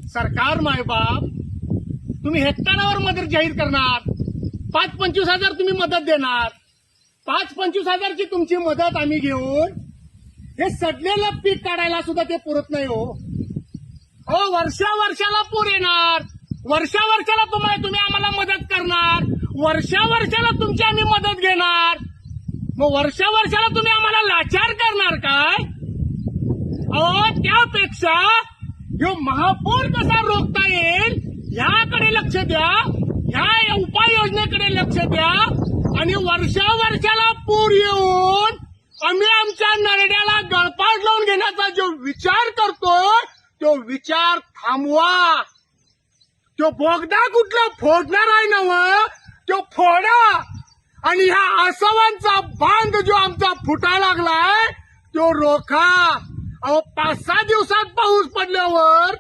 सरकार मायबाप तुम्ही हेक्टरावर मदत जाहीर करणार, 5-25 हजार तुम्ही मदत देणार, 5-25 हजारची तुमची मदत आम्ही घेऊन हे सडलेलं पीक काढायला सुद्धा ते पुरत नाही हो. वर्षाला पूर येणार, वर्षाला तुम्ही आम्हाला मदत करणार, वर्षाला तुमची आम्ही मदत घेणार, मग वर्षाला तुम्ही आम्हाला लाचार करणार काय? त्यापेक्षा ह्यो महापूर कसा रोखता येईल ह्याकडे लक्ष द्या, ह्या उपाययोजनेकडे लक्ष द्या आणि वर्षाला पूर येऊन आम्ही आमच्या नरड्याला गळपाट लावून घेण्याचा जो विचार करतोय तो विचार थांबवा. तो बोगदा कुठला फोडणार आहे ना तो फोडा आणि ह्या आसवांचा बांध जो आमचा फुटा लागलाय तो रोखा. 5-6 दिवसात पाऊस पडल्यावर